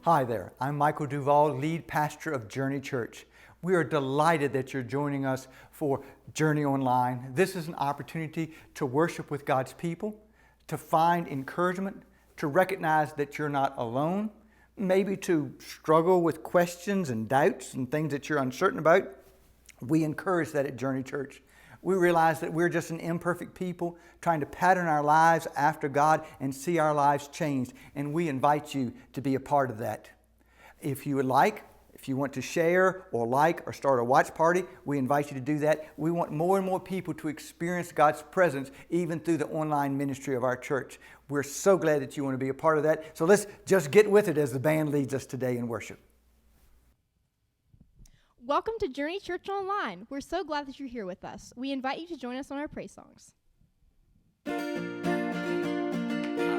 Hi there, I'm Michael Duvall, lead pastor of Journey Church. We are delighted that you're joining us for Journey Online. This is an opportunity to worship with God's people, to find encouragement, to recognize that you're not alone, maybe to struggle with questions and doubts and things that you're uncertain about. We encourage that at Journey Church. We realize that we're just an imperfect people trying to pattern our lives after God and see our lives changed. And we invite you to be a part of that. If you would like, if you want to share or like or start a watch party, we invite you to do that. We want more and more people to experience God's presence even through the online ministry of our church. We're so glad that you want to be a part of that. So let's just get with it as the band leads us today in worship. Welcome to Journey Church Online. We're so glad that you're here with us. We invite you to join us on our praise songs. All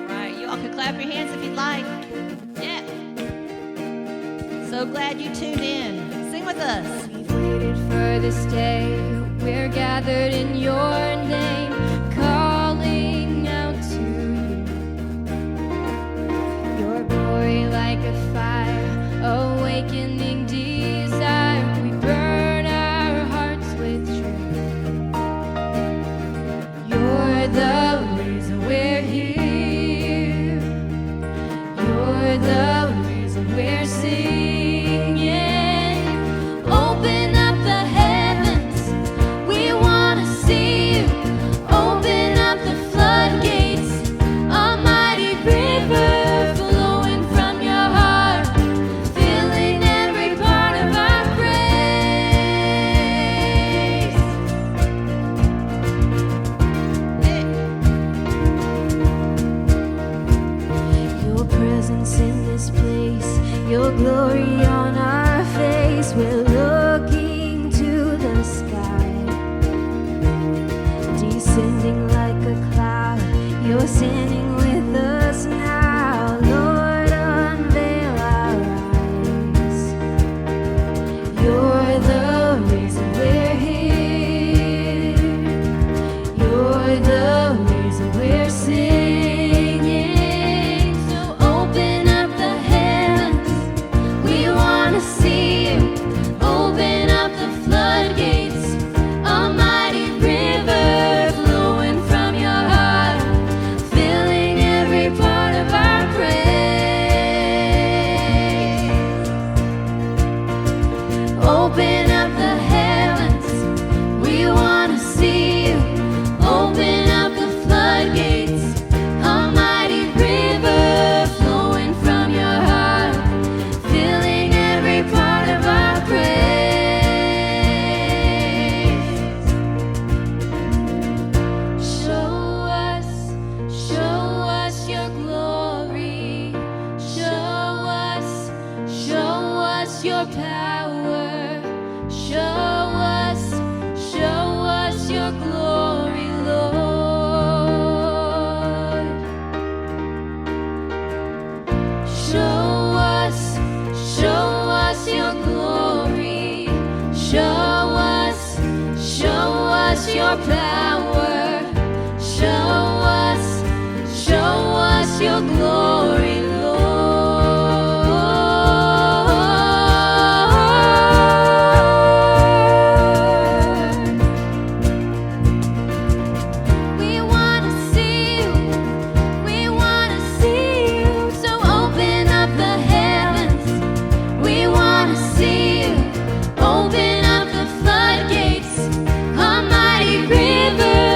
right, you all can clap your hands if you'd like. Yeah. So glad you tuned in. Sing with us. We've waited for this day. We're gathered in your name, calling out to you. Your glory like a fire, awakening desire. We burn our hearts with truth. You're the reason we're here. You're the reason we're singing. Open up the heavens, we want to see you. Open up the floodgates, a mighty river flowing from your heart, filling every part of our praise. Your presence in this place, your glory on our face. We're looking to the sky, descending like a cloud. You're standing with us now. Lord, unveil our eyes. You're the reason we're here. You're the reason we're singing. So open up the heavens, we want to see you. Open up the floodgates, a mighty river flowing from your heart, filling every part of our praise. Open up the heavens, we want to see you. Open up the floodgates, a mighty river flowing from your heart, filling every part of our praise. Show us your glory. Show us your power. Show us your glory, Lord. Show us your glory. Show us your power. Show us your glory, Lord. We want to see you. We want to see you. So open up the heavens. We want to see you. Open up the floodgates, a mighty river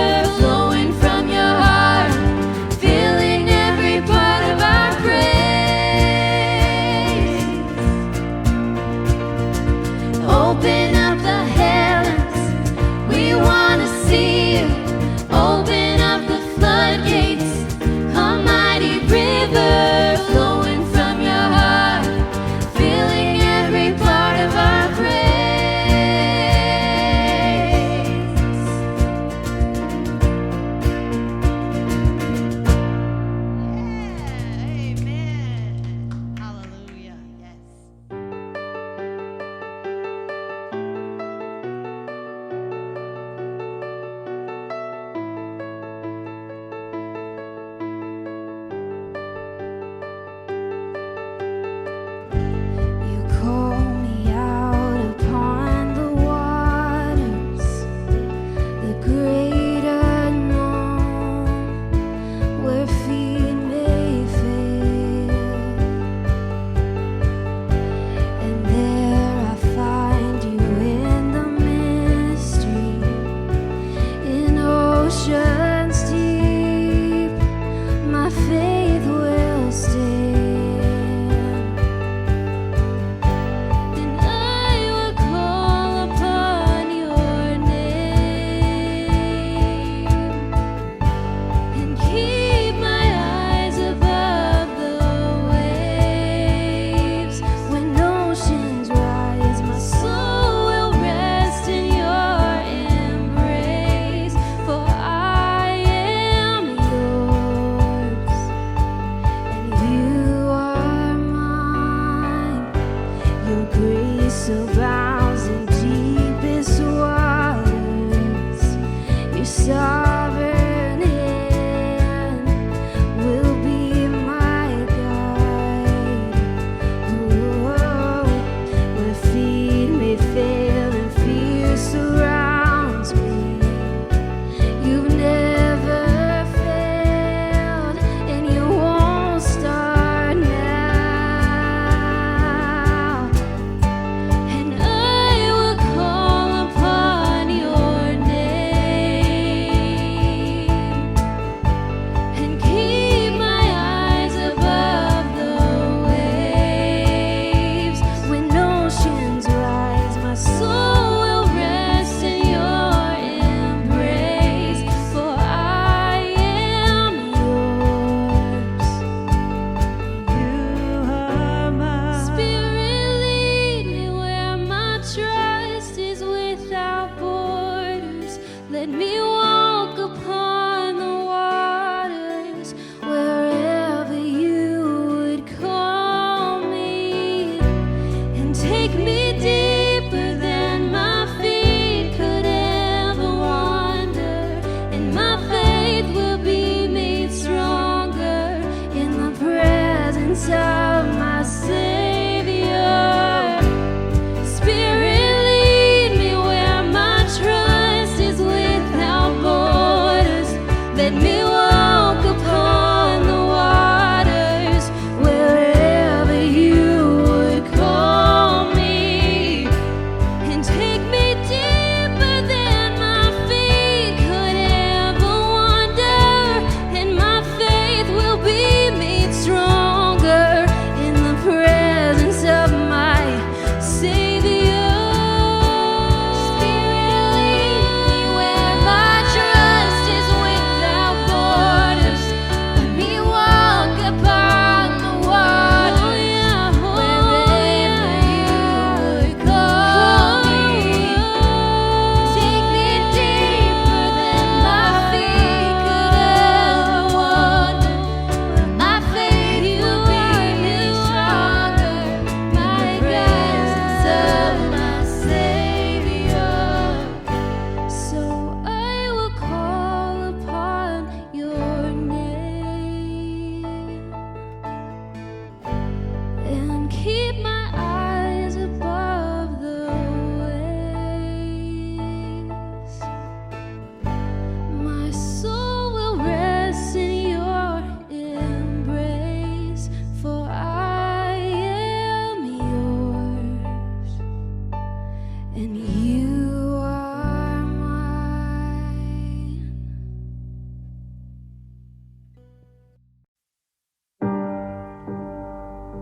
and you are mine.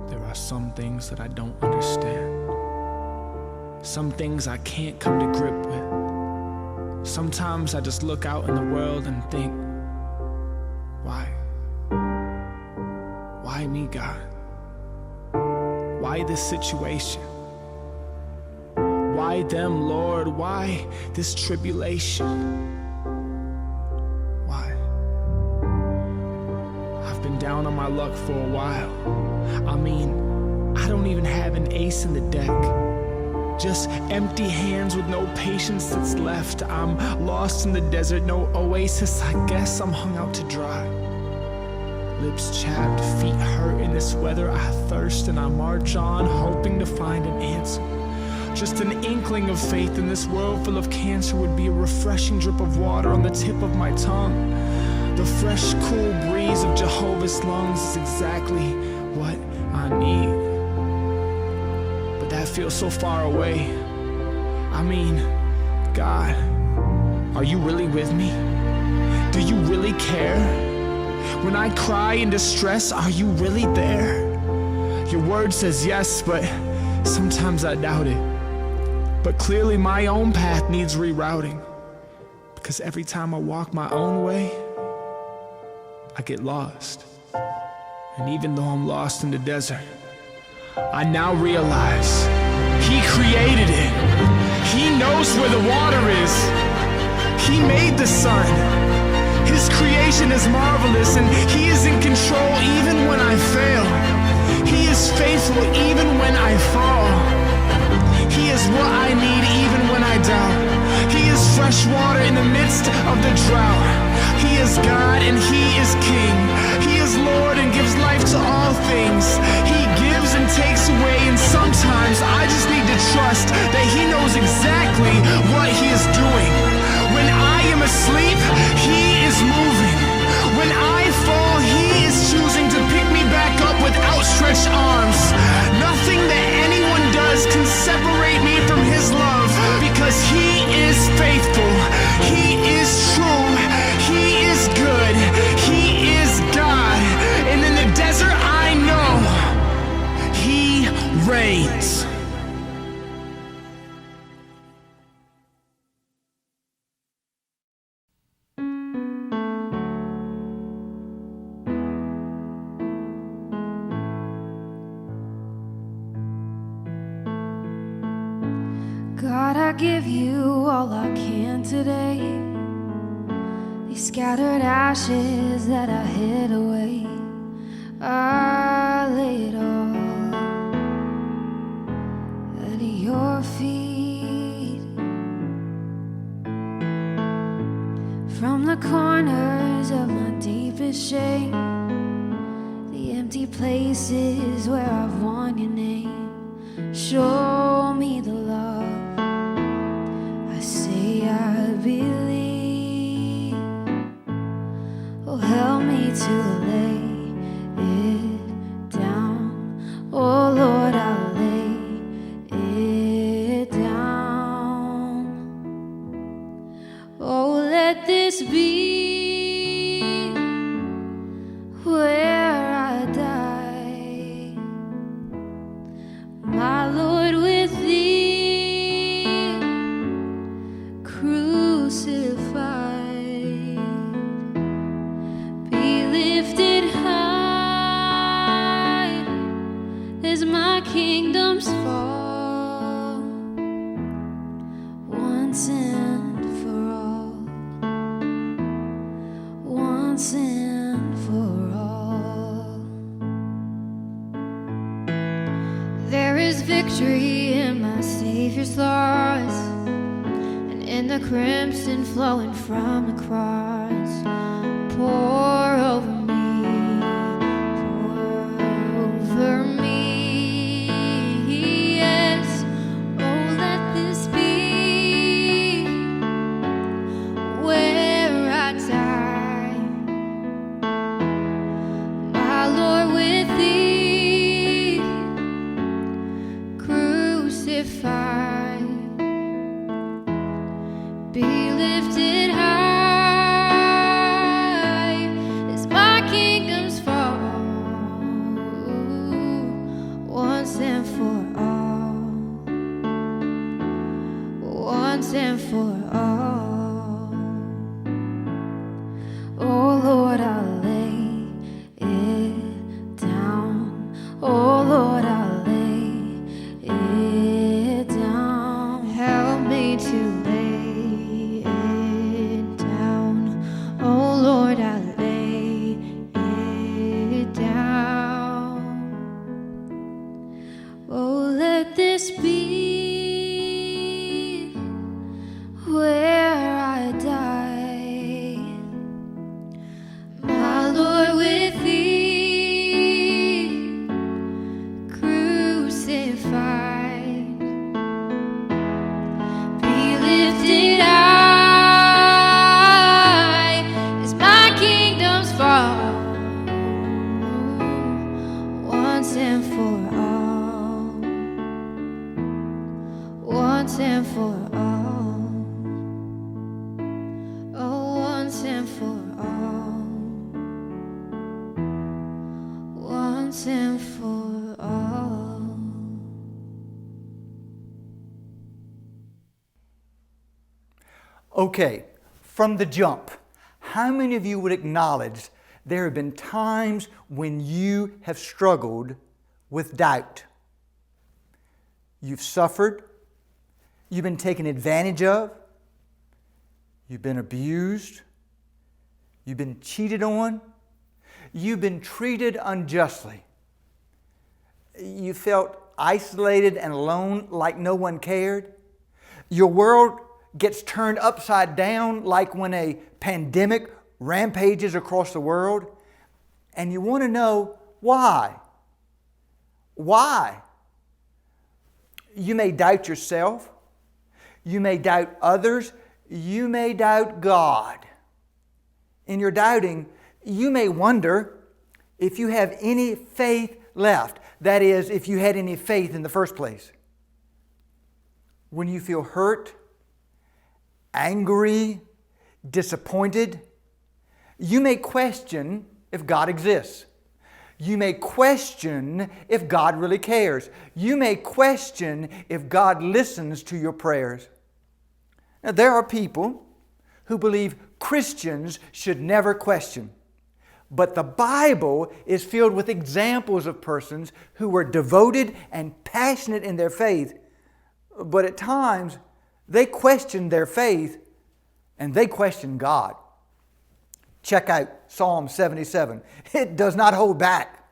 There are some things that I don't understand. Some things I can't come to grip with. Sometimes I just look out in the world and think, why? Why me, God? Why this situation? Why them, Lord? Why this tribulation? Why? I've been down on my luck for a while. I mean, I don't even have an ace in the deck. Just empty hands with no patience that's left. I'm lost in the desert, no oasis. I guess I'm hung out to dry. Lips chapped, feet hurt in this weather. I thirst and I march on, hoping to find an answer. Just an inkling of faith in this world full of cancer would be a refreshing drip of water on the tip of my tongue. The fresh, cool breeze of Jehovah's lungs is exactly what I need. But that feels so far away. I mean, God, are you really with me? Do you really care? When I cry in distress, are you really there? Your word says yes, but sometimes I doubt it. But clearly my own path needs rerouting, because every time I walk my own way, I get lost. And even though I'm lost in the desert, I now realize He created it. He knows where the water is. He made the sun. His creation is marvelous, and He is in control even when I fail. He is faithful even when I fall. He is what I need even when I doubt. He is fresh water in the midst of the drought. He is God and He is King. He is Lord and gives life to all things. He gives and takes away, and sometimes I just need to trust that He knows exactly what He is doing. When I am asleep, He is moving. When I fall, He is choosing to pick me back up with outstretched arms. Nothing that anyone does can separate me from His love, because He is faithful. He is true. He is good. He is God. And in the desert, I know He reigns. God, I give you all I can today. These scattered ashes that I hid away, I lay it all at your feet. From the corners of my deepest shame, the empty places where I've worn your name, show me the love I say I believe. Oh, help me to lay it down. Oh, Lord, I'll lay it down. Oh, let this be where I die, my Lord, with Thee crucified. Be lifted high as my kingdoms fall, once and for all, once and for all. There is victory in my Savior's loss, and in the crimson flowing from the cross. Pour over me, pour over me, yes. Oh, let this be where I die, my Lord, with Thee crucified. once and for all. Oh Lord, I'll lay it down. Oh Lord, I'll lay it down. Help me to lay it down. Oh Lord, I'll lay it down. Oh, let this be where I die, my Lord, with thee crucified. Be lifted high as my kingdom's fall, once and for all, once and for all. Oh, once and for all, once and for all. Okay, from the jump, how many of you would acknowledge there have been times when you have struggled with doubt? You've suffered, you've been taken advantage of, you've been abused, you've been cheated on, you've been treated unjustly. You felt isolated and alone like no one cared. Your world gets turned upside down like when a pandemic rampages across the world, and you want to know why. Why? You may doubt yourself. You may doubt others. You may doubt God. In your doubting, you may wonder if you have any faith left. That is, if you had any faith in the first place. When you feel hurt, angry, disappointed, you may question if God exists. You may question if God really cares. You may question if God listens to your prayers. Now, there are people who believe Christians should never question. But the Bible is filled with examples of persons who were devoted and passionate in their faith, but at times they questioned their faith and they questioned God. Check out Psalm 77. It does not hold back.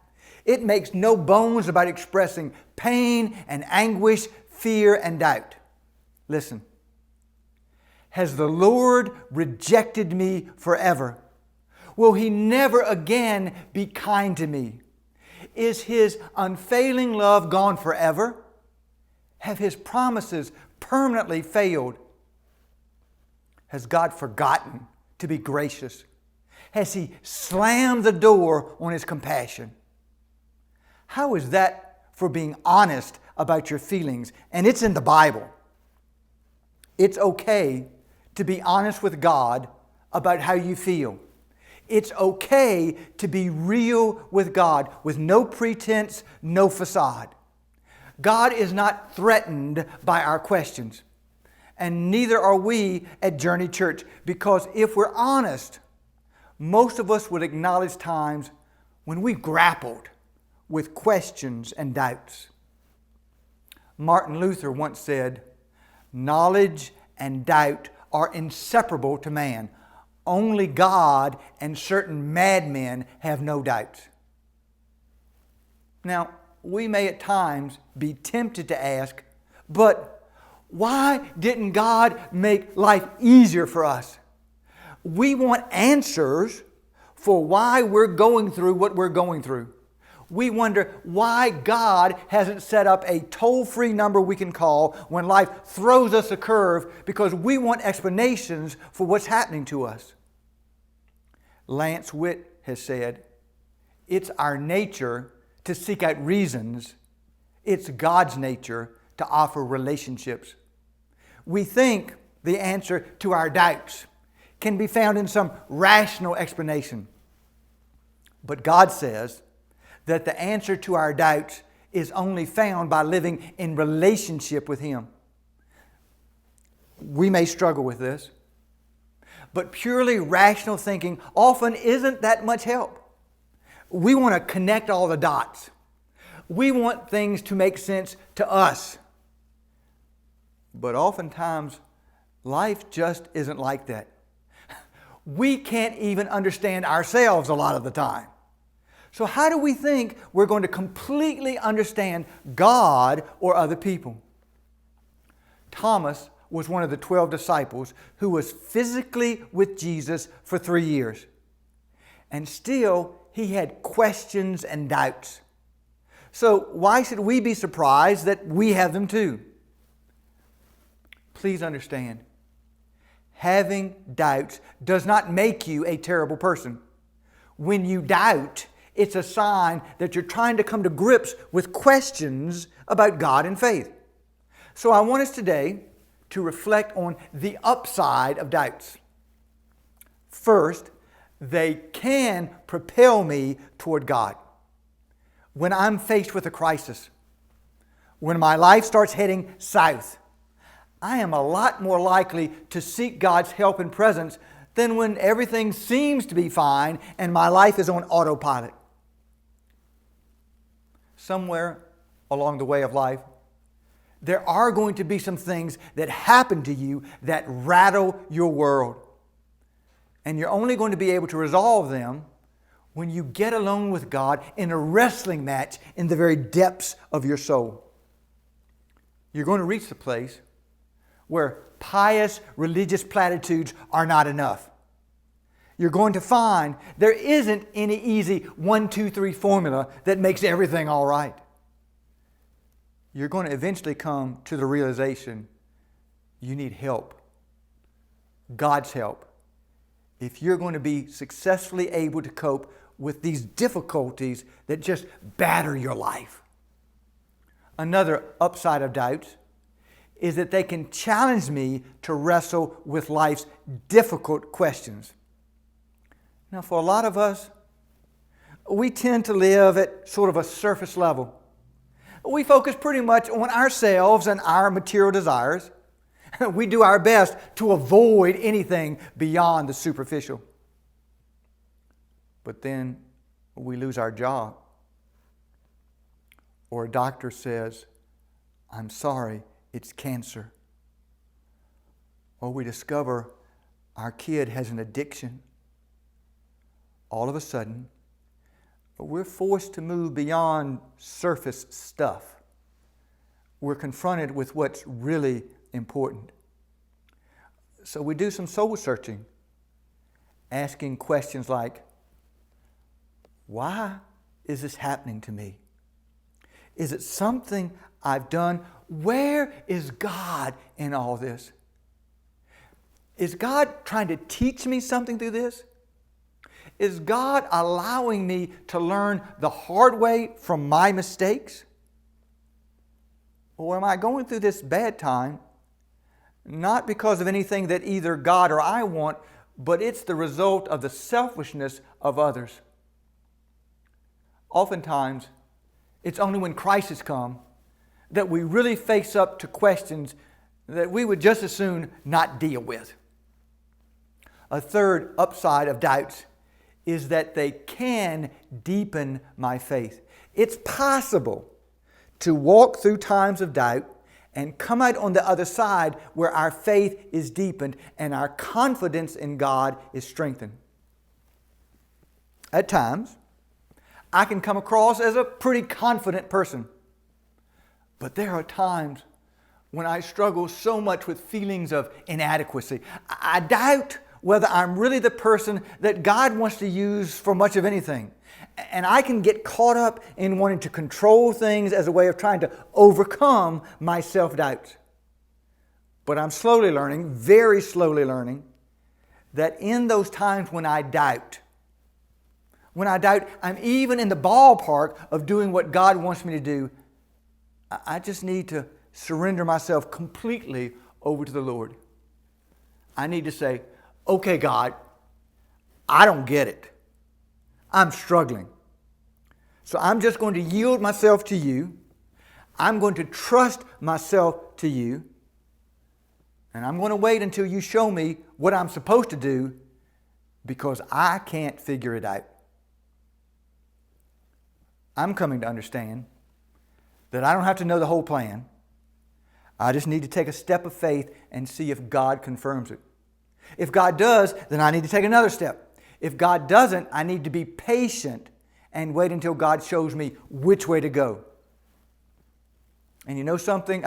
It makes no bones about expressing pain and anguish, fear and doubt. Listen. Has the Lord rejected me forever? Will He never again be kind to me? Is His unfailing love gone forever? Have His promises permanently failed? Has God forgotten to be gracious? Has He slammed the door on His compassion? How is that for being honest about your feelings? And it's in the Bible. It's okay to be honest with God about how you feel. It's okay to be real with God with no pretense, no facade. God is not threatened by our questions, and neither are we at Journey Church, because if we're honest, most of us would acknowledge times when we grappled with questions and doubts. Martin Luther once said, "Knowledge and doubt are inseparable to man. Only God and certain madmen have no doubts." Now, we may at times be tempted to ask, but why didn't God make life easier for us? We want answers for why we're going through what we're going through. We wonder why God hasn't set up a toll-free number we can call when life throws us a curve, because we want explanations for what's happening to us. Lance Witt has said, "It's our nature to seek out reasons. It's God's nature to offer relationships." We think the answer to our doubts can be found in some rational explanation. But God says that the answer to our doubts is only found by living in relationship with Him. we may struggle with this. But purely rational thinking often isn't that much help. We want to connect all the dots. We want things to make sense to us. But oftentimes, life just isn't like that. We can't even understand ourselves a lot of the time. So how do we think we're going to completely understand God or other people? Thomas was one of the 12 disciples who was physically with Jesus for 3 years. And still, he had questions and doubts. So why should we be surprised that we have them too? Please understand, having doubts does not make you a terrible person. When you doubt, it's a sign that you're trying to come to grips with questions about God and faith. So I want us today to reflect on the upside of doubts. First, they can propel me toward God. When I'm faced with a crisis, when my life starts heading south, I am a lot more likely to seek God's help and presence than when everything seems to be fine and my life is on autopilot. Somewhere along the way of life, there are going to be some things that happen to you that rattle your world. And you're only going to be able to resolve them when you get alone with God in a wrestling match in the very depths of your soul. You're going to reach the place where pious religious platitudes are not enough. You're going to find there isn't any easy 1, 2, 3 formula that makes everything all right. You're going to eventually come to the realization you need help, God's help, if you're going to be successfully able to cope with these difficulties that just batter your life. Another upside of doubts is that they can challenge me to wrestle with life's difficult questions. Now, for a lot of us, we tend to live at sort of a surface level. We focus pretty much on ourselves and our material desires. We do our best to avoid anything beyond the superficial. But then we lose our job. Or a doctor says, "I'm sorry, it's cancer." Or we discover our kid has an addiction. All of a sudden, we're forced to move beyond surface stuff. We're confronted with what's really important. So we do some soul searching, asking questions like, why is this happening to me? Is it something I've done? Where is God in all this? Is God trying to teach me something through this? Is God allowing me to learn the hard way from my mistakes? Or am I going through this bad time not because of anything that either God or I want, but it's the result of the selfishness of others? Oftentimes, it's only when crises come that we really face up to questions that we would just as soon not deal with. A third upside of doubts is that they can deepen my faith. It's possible to walk through times of doubt and come out on the other side where our faith is deepened and our confidence in God is strengthened. At times, I can come across as a pretty confident person. But there are times when I struggle so much with feelings of inadequacy. I doubt whether I'm really the person that God wants to use for much of anything. And I can get caught up in wanting to control things as a way of trying to overcome my self-doubts. But I'm slowly learning, very slowly learning, that in those times when I doubt I'm even in the ballpark of doing what God wants me to do, I just need to surrender myself completely over to the Lord. I need to say, okay, God, I don't get it. I'm struggling. So I'm just going to yield myself to you. I'm going to trust myself to you. And I'm going to wait until you show me what I'm supposed to do because I can't figure it out. I'm coming to understand that I don't have to know the whole plan. I just need to take a step of faith and see if God confirms it. If God does, then I need to take another step. If God doesn't, I need to be patient and wait until God shows me which way to go. And you know something?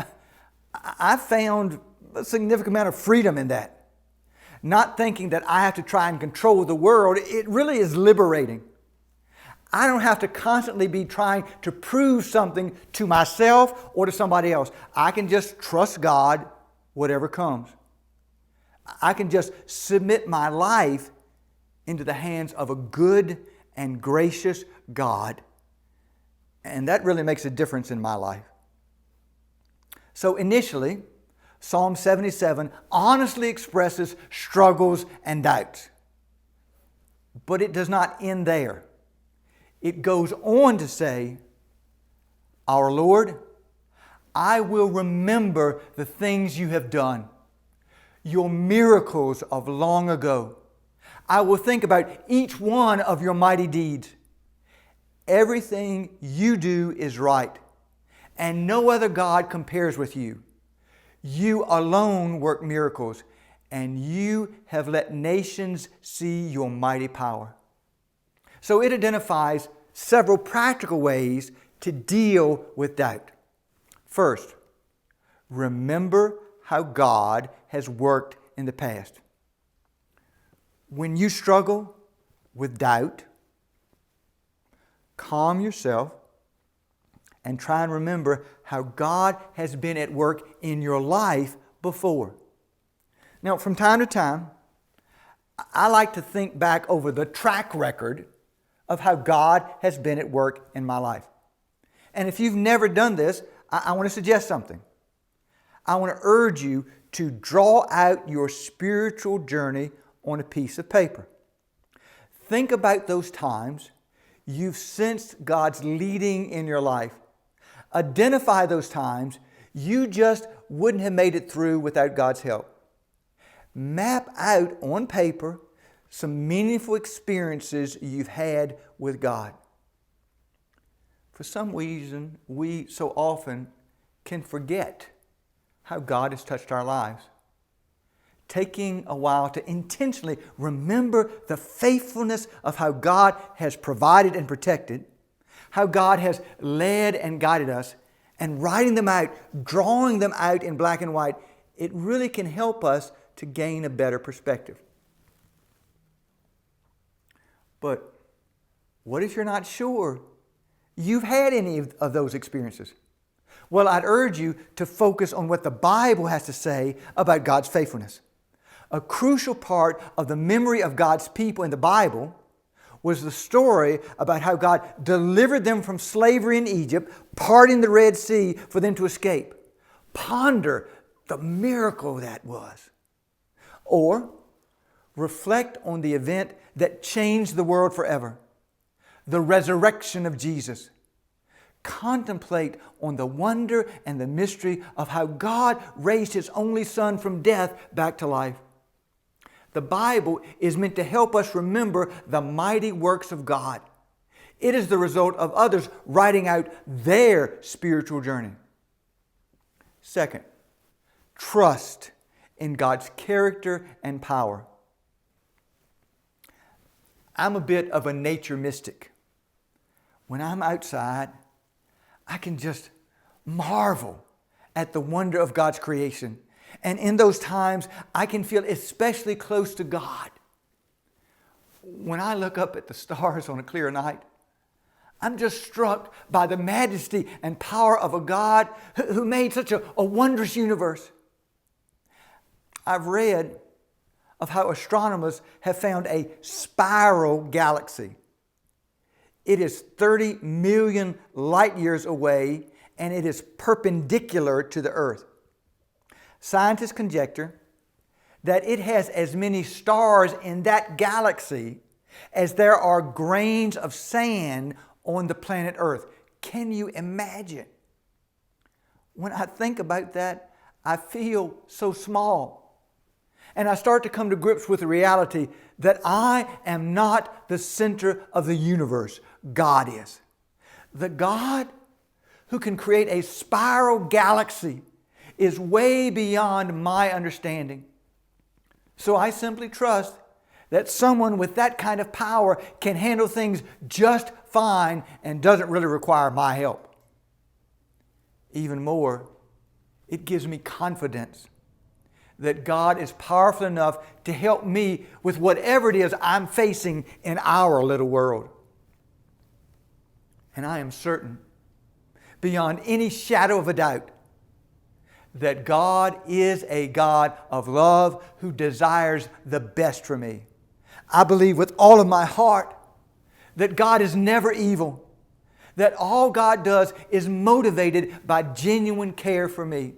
I found a significant amount of freedom in that. Not thinking that I have to try and control the world. It really is liberating. I don't have to constantly be trying to prove something to myself or to somebody else. I can just trust God, whatever comes. I can just submit my life into the hands of a good and gracious God. And that really makes a difference in my life. So initially, Psalm 77 honestly expresses struggles and doubts. But it does not end there. It goes on to say, Our Lord, I will remember the things you have done, your miracles of long ago. I will think about each one of your mighty deeds. Everything you do is right, and no other God compares with you. You alone work miracles, and you have let nations see your mighty power. So it identifies several practical ways to deal with doubt. First, remember how God has worked in the past. When you struggle with doubt, calm yourself and try and remember how God has been at work in your life before. Now, from time to time, I like to think back over the track record of how God has been at work in my life. And if you've never done this, I want to suggest something. I want to urge you to draw out your spiritual journey on a piece of paper. Think about those times you've sensed God's leading in your life. Identify those times you just wouldn't have made it through without God's help. Map out on paper some meaningful experiences you've had with God. For some reason, we so often can forget how God has touched our lives. Taking a while to intentionally remember the faithfulness of how God has provided and protected, how God has led and guided us, and writing them out, drawing them out in black and white, it really can help us to gain a better perspective. But what if you're not sure you've had any of those experiences? Well, I'd urge you to focus on what the Bible has to say about God's faithfulness. A crucial part of the memory of God's people in the Bible was the story about how God delivered them from slavery in Egypt, parting the Red Sea for them to escape. Ponder the miracle that was. Or reflect on the event that changed the world forever, the resurrection of Jesus. Contemplate on the wonder and the mystery of how God raised His only Son from death back to life. The Bible is meant to help us remember the mighty works of God. It is the result of others writing out their spiritual journey. Second, trust in God's character and power. I'm a bit of a nature mystic. When I'm outside, I can just marvel at the wonder of God's creation. And in those times, I can feel especially close to God. When I look up at the stars on a clear night, I'm just struck by the majesty and power of a God who made such a wondrous universe. I've read of how astronomers have found a spiral galaxy. It is 30 million light years away, and it is perpendicular to the Earth. Scientists conjecture that it has as many stars in that galaxy as there are grains of sand on the planet Earth. Can you imagine? When I think about that, I feel so small. And I start to come to grips with the reality that I am not the center of the universe. God is. The God who can create a spiral galaxy is way beyond my understanding. So I simply trust that someone with that kind of power can handle things just fine and doesn't really require my help. Even more, it gives me confidence that God is powerful enough to help me with whatever it is I'm facing in our little world. And I am certain, beyond any shadow of a doubt, that God is a God of love who desires the best for me. I believe with all of my heart that God is never evil, that all God does is motivated by genuine care for me.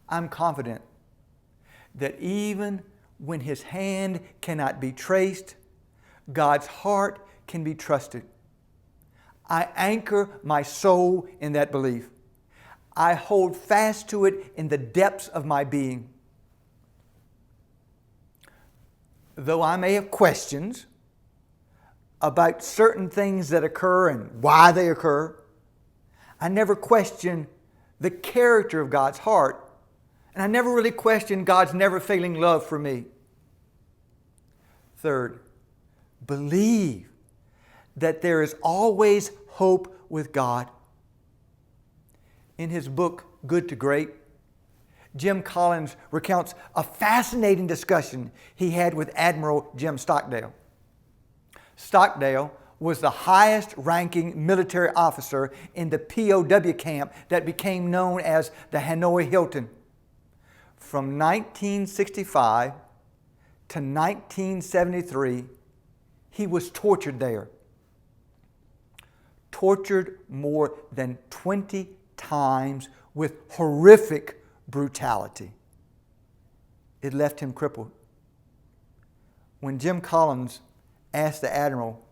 I'm confident that even when His hand cannot be traced, God's heart can be trusted. I anchor my soul in that belief. I hold fast to it in the depths of my being. Though I may have questions about certain things that occur and why they occur, I never question the character of God's heart, and I never really question God's never-failing love for me. Third, believe that there is always hope with God. In his book, Good to Great, Jim Collins recounts a fascinating discussion he had with Admiral Jim Stockdale. Stockdale was the highest-ranking military officer in the POW camp that became known as the Hanoi Hilton. From 1965 to 1973, he was tortured there. Tortured more than 20 times with horrific brutality. It left him crippled. When Jim Collins asked the Admiral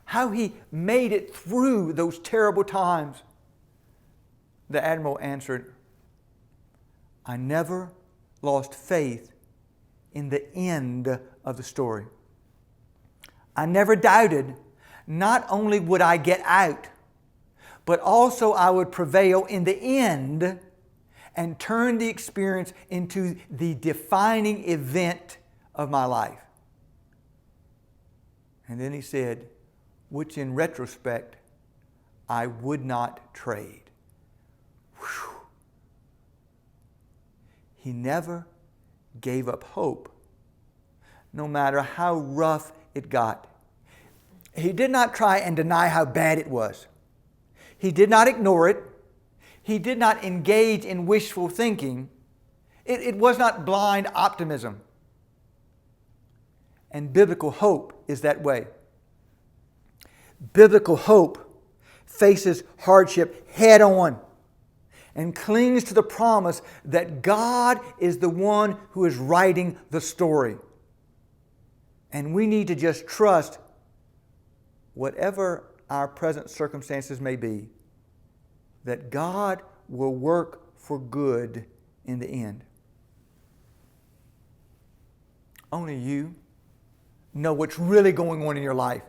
how he made it through those terrible times, the Admiral answered, "I never lost faith in the end of the story. I never doubted not only would I get out, but also I would prevail in the end and turn the experience into the defining event of my life." And then he said, which in retrospect, I would not trade. Whew. He never gave up hope, no matter how rough it got. He did not try and deny how bad it was. He did not ignore it. He did not engage in wishful thinking. It was not blind optimism. And biblical hope is that way. Biblical hope faces hardship head on and clings to the promise that God is the one who is writing the story. And we need to just trust, whatever our present circumstances may be, that God will work for good in the end. Only you know what's really going on in your life.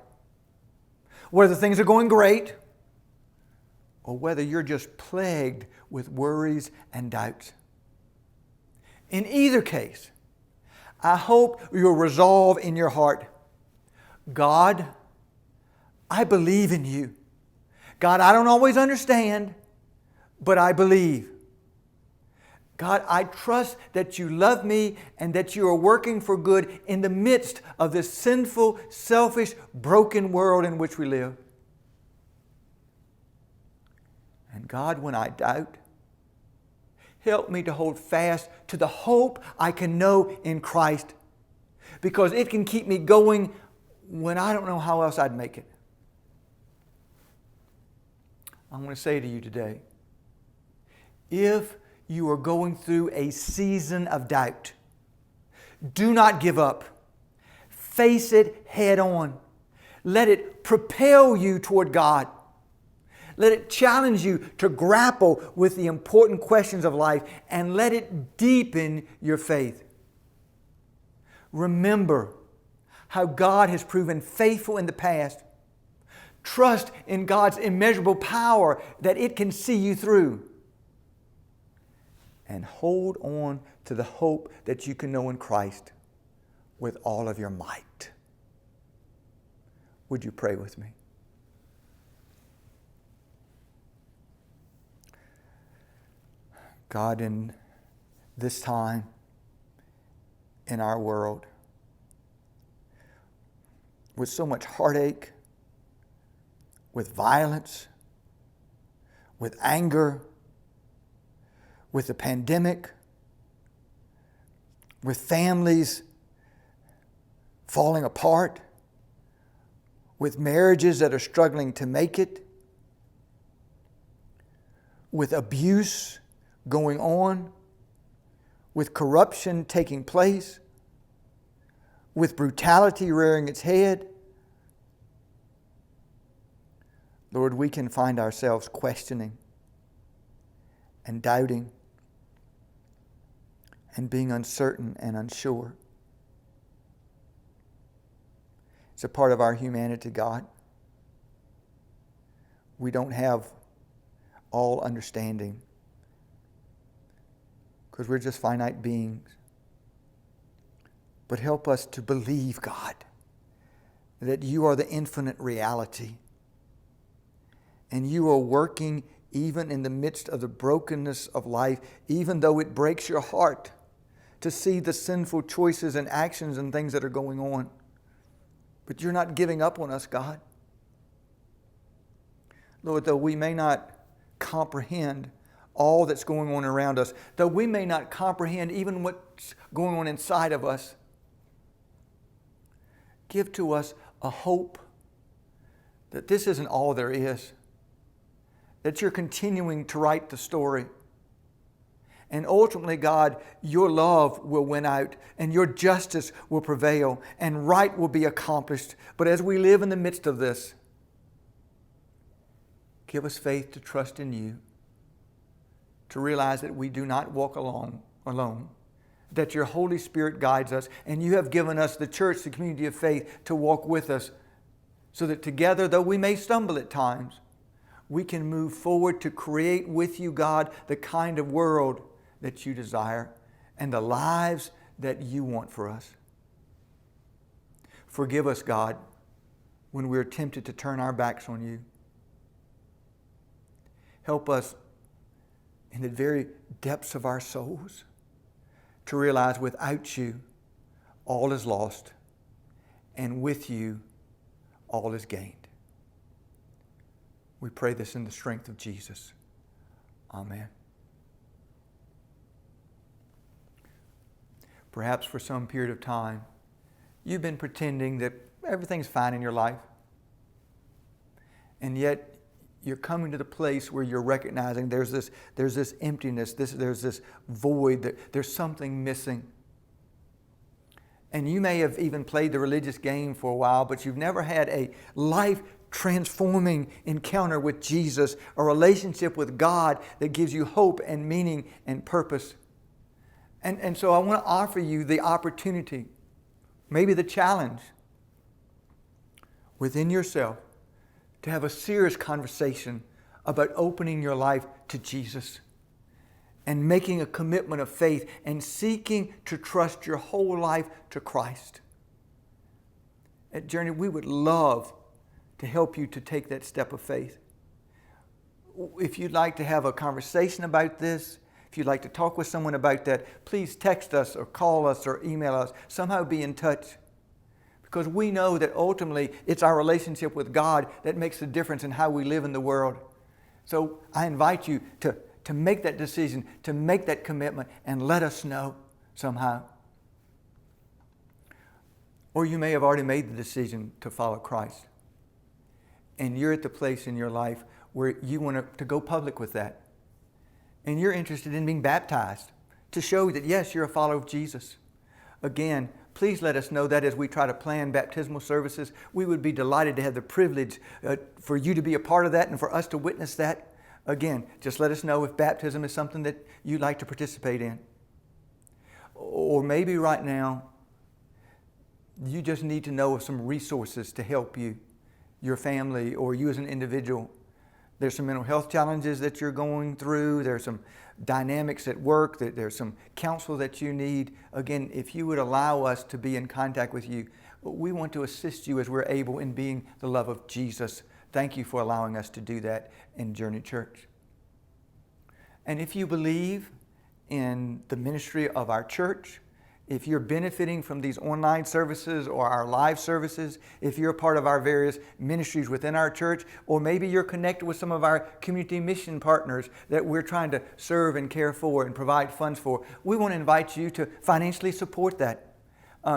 Whether things are going great or whether you're just plagued with worries and doubts. In either case, I hope you'll resolve in your heart, God, I believe in you. God, I don't always understand, but I believe. God, I trust that you love me and that you are working for good in the midst of this sinful, selfish, broken world in which we live. And God, when I doubt, help me to hold fast to the hope I can know in Christ, because it can keep me going when I don't know how else I'd make it. I want to say to you today, if you are going through a season of doubt, do not give up. Face it head on. Let it propel you toward God. Let it challenge you to grapple with the important questions of life, and let it deepen your faith. Remember how God has proven faithful in the past. Trust in God's immeasurable power that it can see you through. And hold on to the hope that you can know in Christ with all of your might. Would you pray with me? God, in this time in our world, with so much heartache, with violence, with anger, with the pandemic, with families falling apart, with marriages that are struggling to make it, with abuse going on, with corruption taking place, with brutality rearing its head. Lord, we can find ourselves questioning and doubting and being uncertain and unsure. It's a part of our humanity, God. We don't have all understanding because we're just finite beings. But help us to believe, God, that you are the infinite reality. And you are working even in the midst of the brokenness of life, even though it breaks your heart to see the sinful choices and actions and things that are going on. But you're not giving up on us, God. Lord, though we may not comprehend all that's going on around us, though we may not comprehend even what's going on inside of us, give to us a hope that this isn't all there is, that you're continuing to write the story. And ultimately, God, your love will win out and your justice will prevail and right will be accomplished. But as we live in the midst of this, give us faith to trust in you, to realize that we do not walk alone, that your Holy Spirit guides us, and you have given us the church, the community of faith, to walk with us so that together, though we may stumble at times, we can move forward to create with you, God, the kind of world that you desire and the lives that you want for us. Forgive us, God, when we're tempted to turn our backs on you. Help us in the very depths of our souls to realize without you, all is lost, and with you, all is gained. We pray this in the strength of Jesus. Amen. Perhaps for some period of time, you've been pretending that everything's fine in your life. And yet, you're coming to the place where you're recognizing there's this emptiness, there's this void, there's something missing. And you may have even played the religious game for a while, but you've never had a life-transforming encounter with Jesus, a relationship with God that gives you hope and meaning and purpose. And so I want to offer you the opportunity, maybe the challenge, within yourself to have a serious conversation about opening your life to Jesus and making a commitment of faith and seeking to trust your whole life to Christ. At Journey, we would love to help you to take that step of faith. If you'd like to have a conversation about this, if you'd like to talk with someone about that, please text us or call us or email us. Somehow be in touch. Because we know that ultimately it's our relationship with God that makes the difference in how we live in the world. So I invite you to make that decision, to make that commitment, and let us know somehow. Or you may have already made the decision to follow Christ. And you're at the place in your life where you want to go public with that. And you're interested in being baptized to show that, yes, you're a follower of Jesus. Again, please let us know that as we try to plan baptismal services. We would be delighted to have the privilege for you to be a part of that and for us to witness that. Again, just let us know if baptism is something that you'd like to participate in. Or maybe right now, you just need to know of some resources to help you, your family, or you as an individual. There's some mental health challenges that you're going through. There's some dynamics at work. There's some counsel that you need. Again, if you would allow us to be in contact with you, we want to assist you as we're able in being the love of Jesus. Thank you for allowing us to do that in Journey Church. And if you believe in the ministry of our church, if you're benefiting from these online services or our live services, if you're a part of our various ministries within our church, or maybe you're connected with some of our community mission partners that we're trying to serve and care for and provide funds for, we want to invite you to financially support that.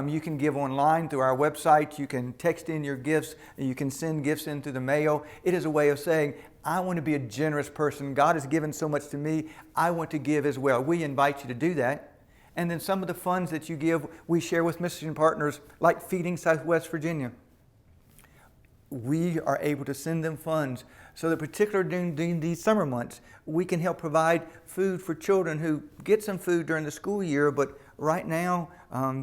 You can give online through our website. You can text in your gifts. You can send gifts in through the mail. It is a way of saying, I want to be a generous person. God has given so much to me. I want to give as well. We invite you to do that. And then some of the funds that you give, we share with mission partners like Feeding Southwest Virginia. We are able to send them funds so that particularly during these summer months, we can help provide food for children who get some food during the school year, but right now,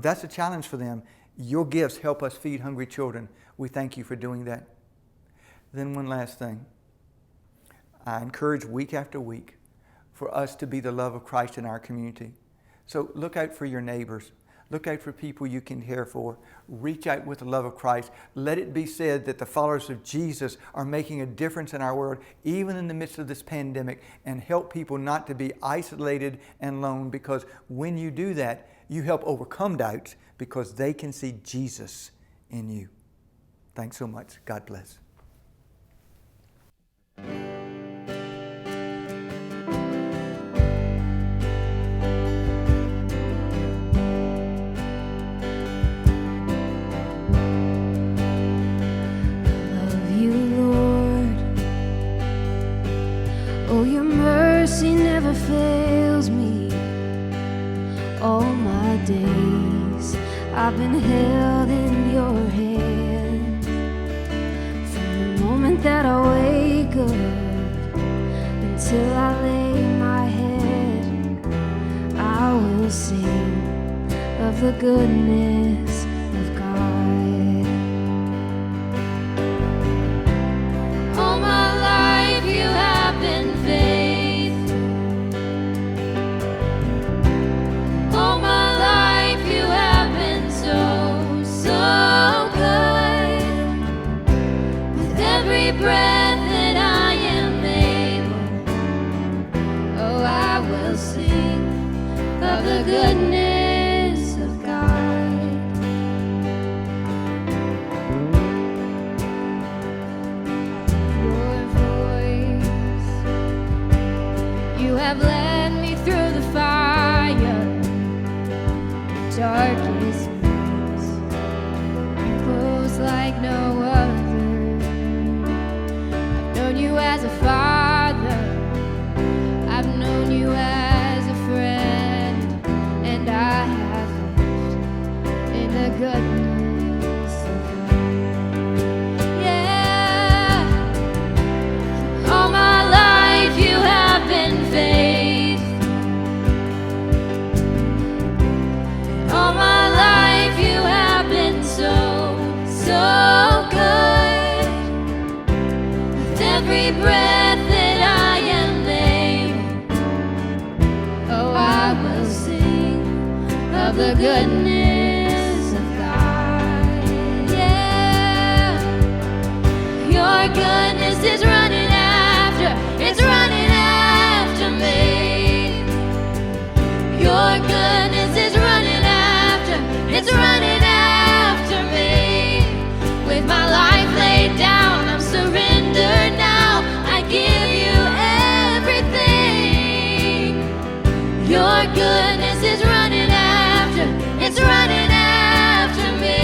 that's a challenge for them. Your gifts help us feed hungry children. We thank you for doing that. Then one last thing. I encourage week after week for us to be the love of Christ in our community. So look out for your neighbors. Look out for people you can care for. Reach out with the love of Christ. Let it be said that the followers of Jesus are making a difference in our world, even in the midst of this pandemic, and help people not to be isolated and alone, because when you do that, you help overcome doubts because they can see Jesus in you. Thanks so much. God bless. Mercy never fails me. All my days I've been held in your hand. From the moment that I wake up until I lay my head, I will sing of the goodness of God. All my life you have been faithful. All my life you have been so, so good. With every breath that I am able, oh, I will sing of the goodness of God. Your voice, you have led me through the fire, darkest nights, close like no other. I've known you as a father, I've known you as a friend, and I have lived in the goodness of God. Yeah, all my life you have been faithful. All my life you have been so, so good. With every breath that I am able, oh, I will sing of the goodness of God. Yeah, your goodness is running after, it's running after me. Your goodness is running after, it's running after me. With my life laid down, I'm surrendered now. I give you everything. Your goodness is running after, it's running after me.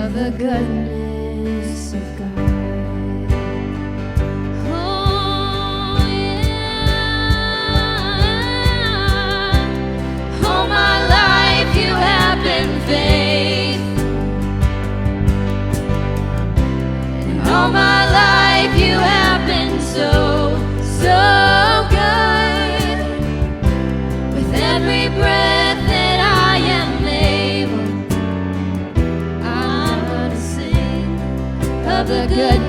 of the goodness of God. Oh, yeah. All my life you have been faithful. And all my life you have been so, so good. With every breath that I am able, I'm gonna sing of the goodness